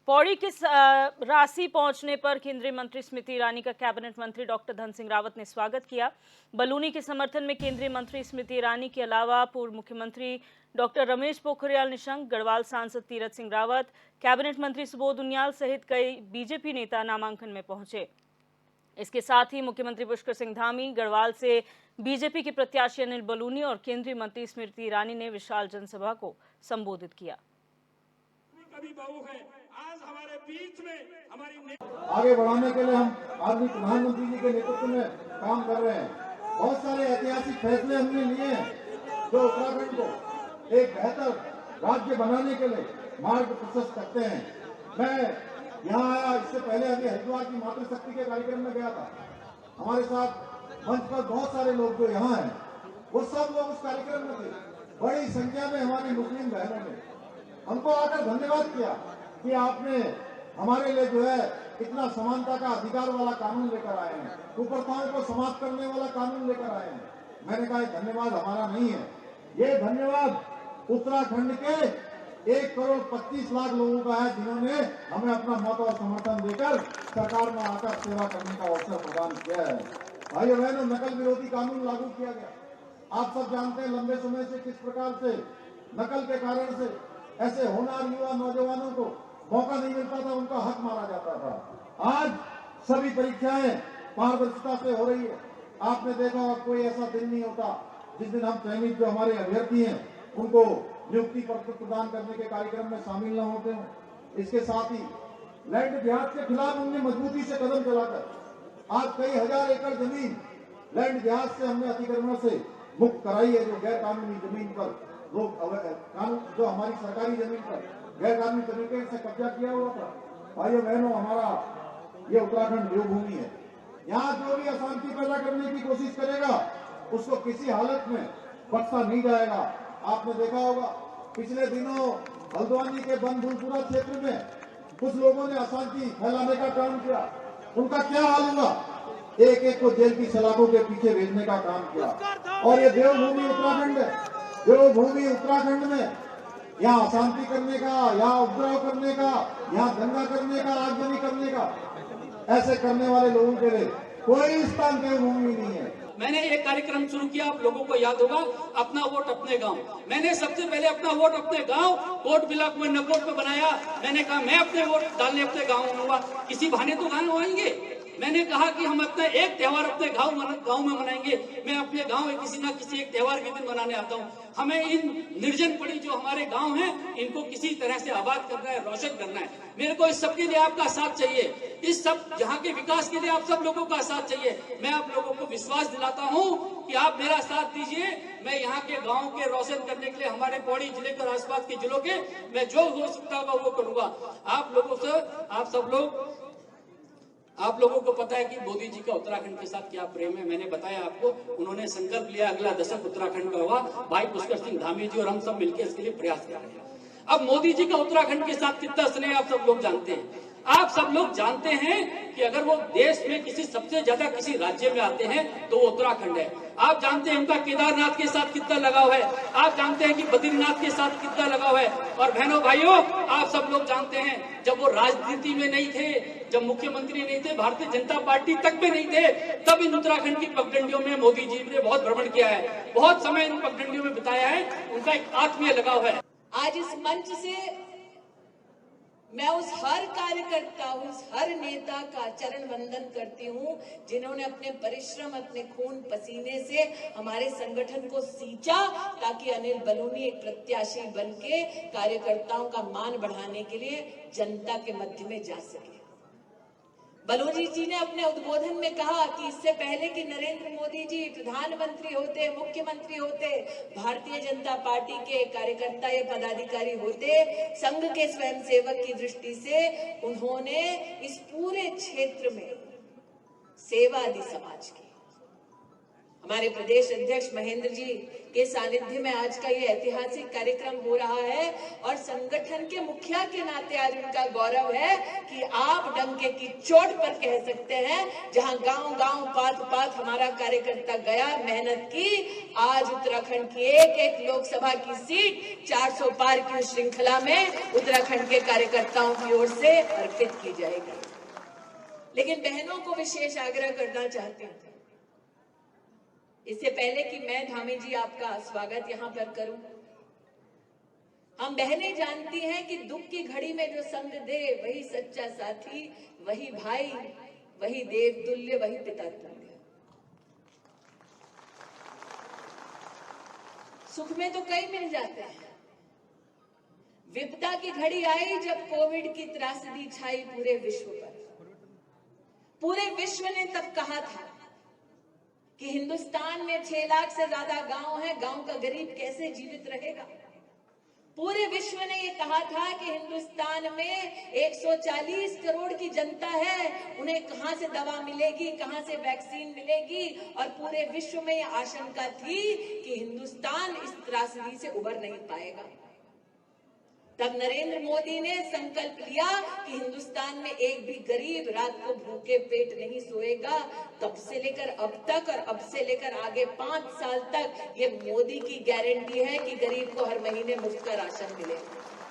पौड़ी की राशि पहुंचने पर केंद्रीय मंत्री स्मृति ईरानी का कैबिनेट मंत्री डॉक्टर धन सिंह रावत ने स्वागत किया। बलूनी के समर्थन में केंद्रीय मंत्री स्मृति ईरानी के अलावा पूर्व मुख्यमंत्री डॉक्टर रमेश पोखरियाल निशंक, गढ़वाल सांसद तीरथ सिंह रावत, कैबिनेट मंत्री सुबोध उनियाल सहित कई बीजेपी नेता नामांकन में पहुंचे। इसके साथ ही मुख्यमंत्री पुष्कर सिंह धामी, गढ़वाल से बीजेपी के प्रत्याशी अनिल बलूनी और केंद्रीय मंत्री स्मृति ईरानी ने विशाल जनसभा को संबोधित किया। आज हमारे बीच में हमारी आगे बढ़ाने के लिए हम आदरणीय प्रधानमंत्री जी के नेतृत्व में काम कर रहे हैं। बहुत सारे ऐतिहासिक फैसले हमने लिए हैं जो उत्तराखंड को एक बेहतर राज्य बनाने के लिए मार्ग प्रशस्त करते हैं। मैं यहाँ आया, इससे पहले अभी हरिद्वार की मातृशक्ति के कार्यक्रम में गया था। हमारे साथ मंच पर बहुत सारे लोग जो यहाँ हैं वो सब लोग उस कार्यक्रम में थे। बड़ी संख्या में हमारी मुस्लिम बहनों ने हमको आकर धन्यवाद किया कि आपने हमारे लिए जो है इतना समानता का अधिकार वाला कानून लेकर आए हैं, कुप्रथाओं को समाप्त करने वाला कानून लेकर आए हैं। मैंने कहा धन्यवाद हमारा नहीं है, ये धन्यवाद उत्तराखंड के 1,25,00,000 लोगों का है जिन्होंने हमें अपना मत और समर्थन देकर सरकार में आकर सेवा करने का अवसर प्रदान किया है। भाइयों बहनों, नकल विरोधी कानून लागू किया गया। आप सब जानते हैं लंबे समय से किस प्रकार से नकल के कारण से ऐसे होनहार युवा नौजवानों को मौका नहीं मिलता था, उनका हक मारा जाता था। आज सभी परीक्षाएं पारदर्शिता से हो रही है। आपने देखा होगा कोई ऐसा दिन नहीं होता जिस दिन हम चयनित जो हमारे अभ्यर्थी हैं उनको नियुक्ति पत्र प्रदान करने के कार्यक्रम में शामिल न होते हों। इसके साथ ही लैंड जिहाद के खिलाफ हमने मजबूती से कदम चलाकर आज कई हजार एकड़ जमीन लैंड जिहाद से हमने अतिक्रमण से मुक्त कराई है। जो गैर कानूनी जमीन पर लोग कानून जो हमारी सरकारी जमीन पर गैर कानूनी तरीके से कब्जा किया हुआ था। भाइयों बहनों, हमारा ये उत्तराखंड देवभूमि है। यहाँ जो भी अशांति पैदा करने की कोशिश करेगा उसको किसी हालत में बख्शा नहीं जाएगा। आपने देखा होगा पिछले दिनों हल्द्वानी के बनभूलपुरा क्षेत्र में कुछ लोगों ने अशांति फैलाने का काम किया। उनका क्या हाल हुआ? एक एक को जेल की सलाखों के पीछे भेजने का काम किया। और ये देवभूमि उत्तराखंड है। देवभूमि उत्तराखंड में यहाँ अशांति करने का, यहाँ उपद्रव करने का, यहाँ दंगा करने का, आगजनी करने का, ऐसे करने वाले लोगों के लिए कोई स्थान देवभूमि नहीं है। मैंने एक कार्यक्रम शुरू किया, आप लोगों को याद होगा, अपना वोट अपने गांव। मैंने सबसे पहले अपना वोट अपने गांव कोट ब्लॉक में नकोट में बनाया। मैंने कहा मैं अपने वोट डालने अपने गांव आऊंगा, किसी बहाने तो गांव आएंगे। मैंने कहा कि हम अपना एक त्योहार अपने गांव में मनाएंगे। मैं अपने गांव में किसी ना किसी एक त्योहार के दिन मनाने आता हूं। हमें इन निर्जन पड़ी जो हमारे गांव हैं इनको किसी तरह से आबाद करना है, रोशन करना है। मेरे को इस सब के लिए आपका साथ चाहिए। इस सब यहाँ के विकास के लिए आप सब लोगों का साथ चाहिए। मैं आप लोगों को विश्वास दिलाता हूँ कि आप मेरा साथ दीजिए। मैं यहाँ के गाँव के रोशन करने के लिए हमारे पौड़ी जिले के आसपास के जिलों के मैं जो हो सकता होगा वो करूंगा। आप लोगों से आप लोगों को पता है कि मोदी जी का उत्तराखंड के साथ क्या प्रेम है। मैंने बताया आपको, उन्होंने संकल्प लिया अगला दशक उत्तराखंड का होगा। भाई पुष्कर सिंह धामी जी और हम सब मिलकर इसके लिए प्रयास कर रहे हैं। अब मोदी जी का उत्तराखंड के साथ कितना स्नेह आप सब लोग जानते हैं। आप सब लोग जानते हैं कि अगर वो देश में किसी सबसे ज्यादा किसी राज्य में आते हैं तो वो उत्तराखंड है। आप जानते हैं उनका केदारनाथ के साथ कितना लगाव है। आप जानते हैं कि बद्रीनाथ के साथ कितना लगाव है। और बहनों भाइयों, आप सब लोग जानते हैं जब वो राजनीति में नहीं थे, जब मुख्यमंत्री नहीं थे, भारतीय जनता पार्टी तक में नहीं थे, तब इन उत्तराखंड की पगडंडियों में मोदी जी ने बहुत भ्रमण किया है, बहुत समय इन पगडंडियों में बिताया है। उनका एक आत्मीय लगाव है। आज इस मंच से मैं उस हर कार्यकर्ता, उस हर नेता का चरण वंदन करती हूँ जिन्होंने अपने परिश्रम, अपने खून पसीने से हमारे संगठन को सींचा ताकि अनिल बलूनी एक प्रत्याशी बनके कार्यकर्ताओं का मान बढ़ाने के लिए जनता के मध्य में जा सके। बलूनी जी ने अपने उद्बोधन में कहा कि इससे पहले कि नरेंद्र मोदी जी प्रधानमंत्री होते, मुख्यमंत्री होते, भारतीय जनता पार्टी के कार्यकर्ता या पदाधिकारी होते, संघ के स्वयंसेवक की दृष्टि से उन्होंने इस पूरे क्षेत्र में सेवा दी समाज की। हमारे प्रदेश अध्यक्ष महेंद्र जी के सानिध्य में आज का ये ऐतिहासिक कार्यक्रम हो रहा है और संगठन के मुखिया के नाते आज उनका गौरव है कि आप डंके की चोट पर कह सकते हैं, जहां गांव-गांव पात-पात हमारा कार्यकर्ता गया, मेहनत की, आज उत्तराखंड की एक-एक लोकसभा की सीट 400 पार की श्रृंखला में उत्तराखंड के कार्यकर्ताओं की ओर से अर्पित की जाएगी। लेकिन बहनों को विशेष आग्रह करना चाहती हूँ, इससे पहले कि मैं धामी जी आपका स्वागत यहाँ पर करूं, हम बहनें जानती हैं कि दुख की घड़ी में जो संग दे वही सच्चा साथी, वही भाई, वही देव तुल्य, वही पिता तुल्य। सुख में तो कई मिल जाते हैं, विपदा की घड़ी आई जब कोविड की त्रासदी छाई पूरे विश्व पर। पूरे विश्व ने तब कहा था कि हिंदुस्तान में 6 लाख से ज्यादा गांव हैं, गांव का गरीब कैसे जीवित रहेगा। पूरे विश्व ने ये कहा था कि हिंदुस्तान में 140 करोड़ की जनता है, उन्हें कहां से दवा मिलेगी, कहां से वैक्सीन मिलेगी, और पूरे विश्व में ये आशंका थी कि हिंदुस्तान इस त्रासदी से उबर नहीं पाएगा। तब नरेंद्र मोदी ने संकल्प लिया कि हिंदुस्तान में एक भी गरीब रात को भूखे पेट नहीं सोएगा। तब से लेकर अब तक और अब से लेकर आगे 5 साल तक ये मोदी की गारंटी है कि गरीब को हर महीने मुफ्त का राशन मिलेगा।